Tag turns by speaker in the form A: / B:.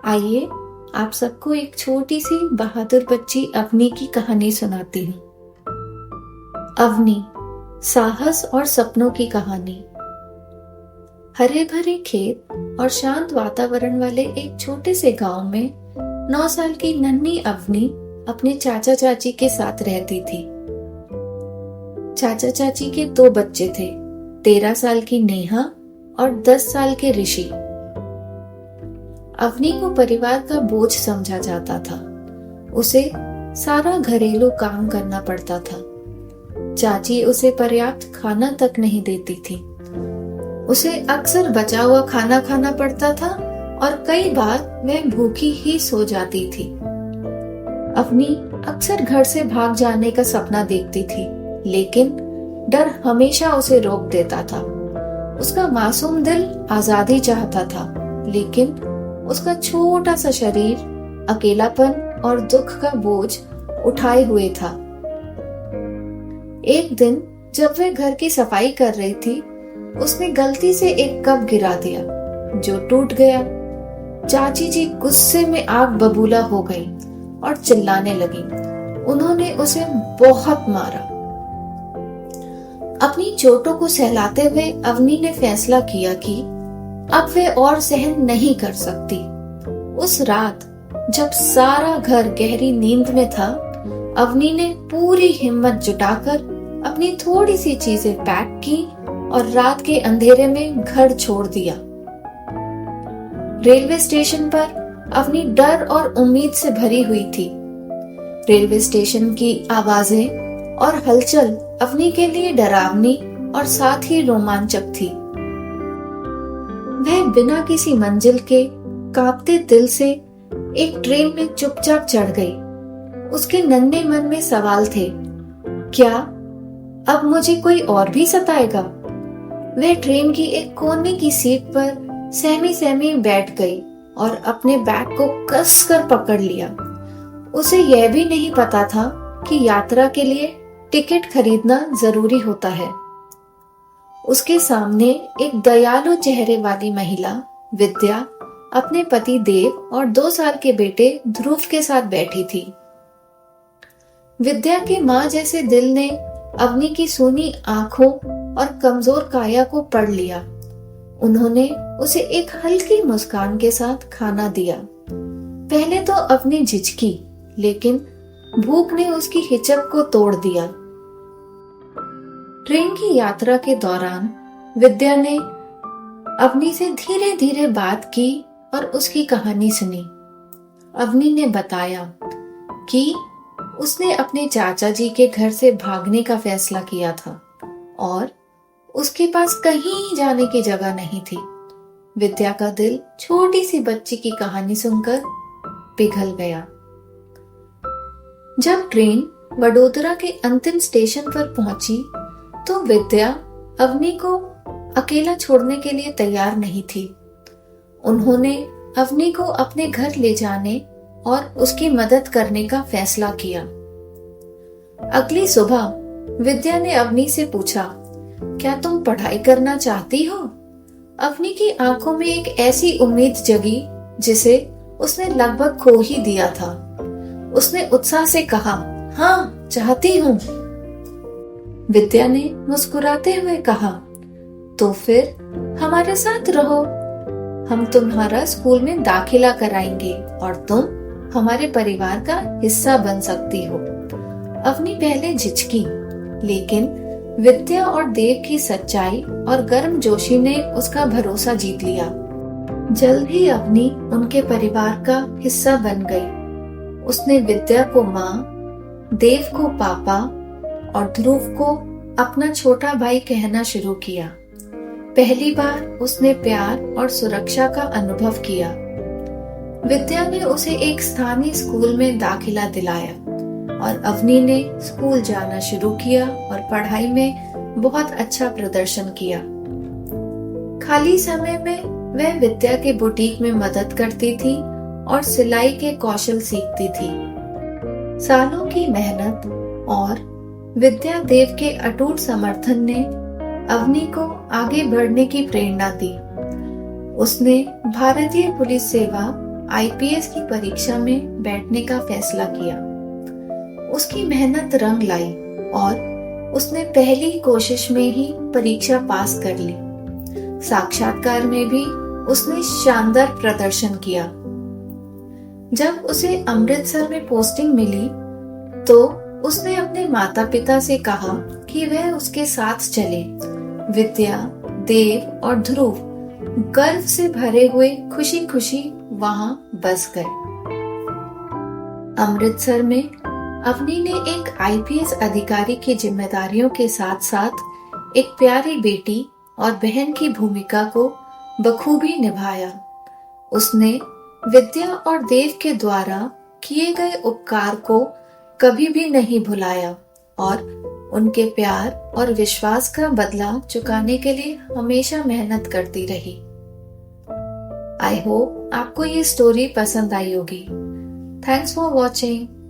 A: आइए आप सबको एक छोटी सी बहादुर बच्ची अवनी की कहानी सुनाती हूँ। अवनी, साहस और सपनों की कहानी। हरे भरे खेत और शांत वातावरण वाले एक छोटे से गांव में 9 साल की नन्ही अवनी अपने चाचा चाची के साथ रहती थी। चाचा चाची के 2 बच्चे थे, 13 साल की नेहा और 10 साल के ऋषि। अवनी को परिवार का बोझ समझा जाता था। उसे सारा घरेलू काम करना पड़ता था। चाची उसे पर्याप्त खाना तक नहीं देती थी। उसे अक्सर बचा हुआ खाना खाना पड़ता था और कई बार वह भूखी ही सो जाती थी। अवनी अक्सर घर से भाग जाने का सपना देखती थी, लेकिन डर हमेशा उसे रोक देता था। उसका मासूम दिल आजादी चाहता था, लेकिन उसका छोटा सा शरीर अकेलापन और दुख का बोझ उठाए हुए था। एक दिन जब वह घर की सफाई कर रही थी, उसने गलती से एक कप गिरा दिया जो टूट गया। चाची जी गुस्से में आग बबूला हो गई और चिल्लाने लगी। उन्होंने उसे बहुत मारा। अपनी चोटों को सहलाते हुए अवनी ने फैसला किया कि अब वे और सहन नहीं कर सकती। उस रात जब सारा घर गहरी नींद में था, अवनी ने पूरी हिम्मत जुटाकर अपनी थोड़ी सी चीजें पैक की और रात के अंधेरे में घर छोड़ दिया। रेलवे स्टेशन पर अवनी डर और उम्मीद से भरी हुई थी। रेलवे स्टेशन की आवाजें और हलचल अवनी के लिए डरावनी और साथ ही रोमांचक थी। वह बिना किसी मंजिल के कांपते दिल से एक ट्रेन में चुपचाप चढ़ गई। उसके नन्हे मन में सवाल थे, क्या अब मुझे कोई और भी सताएगा? वह ट्रेन की एक कोने की सीट पर सहमी सहमी बैठ गई और अपने बैग को कसकर पकड़ लिया। उसे यह भी नहीं पता था कि यात्रा के लिए टिकट खरीदना जरूरी होता है। उसके सामने एक दयालु चेहरे वाली महिला विद्या अपने पति देव और 2 साल के बेटे ध्रुव के साथ बैठी थी। विद्या के माँ जैसे दिल ने अवनी की सूनी आंखों और कमजोर काया को पढ़ लिया। उन्होंने उसे एक हल्की मुस्कान के साथ खाना दिया। पहले तो अवनी झिझकी, लेकिन भूख ने उसकी हिचक को तोड़ दिया। ट्रेन की यात्रा के दौरान विद्या ने अवनी से धीरे धीरे बात की और उसकी कहानी सुनी। अवनी ने बताया कि उसने अपने चाचा जी के घर से भागने का फैसला किया था और उसके पास कहीं जाने की जगह नहीं थी। विद्या का दिल छोटी सी बच्ची की कहानी सुनकर पिघल गया। जब ट्रेन वडोदरा के अंतिम स्टेशन पर पहुंची तो विद्या अवनी को अकेला छोड़ने के लिए तैयार नहीं थी। उन्होंने अवनी को अपने घर ले जाने और उसकी मदद करने का फैसला किया। अगली सुबह विद्या ने अवनी से पूछा, क्या तुम पढ़ाई करना चाहती हो? अवनी की आंखों में एक ऐसी उम्मीद जगी जिसे उसने लगभग खो ही दिया था। उसने उत्साह से कहा, हाँ, चाहती हूँ। विद्या ने मुस्कुराते हुए कहा, तो फिर हमारे साथ रहो। हम तुम्हारा स्कूल में दाखिला कराएंगे और तुम हमारे परिवार का हिस्सा बन सकती हो। अवनी पहले झिझकी, लेकिन विद्या और देव की सच्चाई और गर्मजोशी ने उसका भरोसा जीत लिया। जल्द ही अवनी उनके परिवार का हिस्सा बन गई। उसने विद्या को माँ, देव को पापा और ध्रुव को अपना छोटा भाई कहना शुरू किया। पहली बार उसने प्यार और सुरक्षा का अनुभव किया। विद्या ने उसे एक स्थानीय स्कूल में दाखिला दिलाया और अवनी ने स्कूल जाना शुरू किया और पढ़ाई में बहुत अच्छा प्रदर्शन किया। खाली समय में वह विद्या के बुटीक में मदद करती थी और सिलाई के कौशल सीखती थी। सालों की मेहनत और विद्या देव के अटूट समर्थन ने अवनी को आगे बढ़ने की प्रेरणा दी। उसने भारतीय पुलिस सेवा आईपीएस की परीक्षा में बैठने का फैसला किया। उसकी मेहनत रंग लाई और उसने पहली कोशिश में ही परीक्षा पास कर ली। साक्षात्कार में भी उसने शानदार प्रदर्शन किया। जब उसे अमृतसर में पोस्टिंग मिली तो उसने अपने माता पिता से कहा कि वह उसके साथ चले। विद्या, देव और ध्रुव गर्व से भरे हुए खुशी खुशी वहां बस गए। अमृतसर में अवनी ने एक आईपीएस अधिकारी की जिम्मेदारियों के साथ साथ एक प्यारी बेटी और बहन की भूमिका को बखूबी निभाया। उसने विद्या और देव के द्वारा किए गए उपकार को कभी भी नहीं भुलाया और उनके प्यार और विश्वास का बदला चुकाने के लिए हमेशा मेहनत करती रही। आई होप आपको ये स्टोरी पसंद आई होगी। Thanks for watching.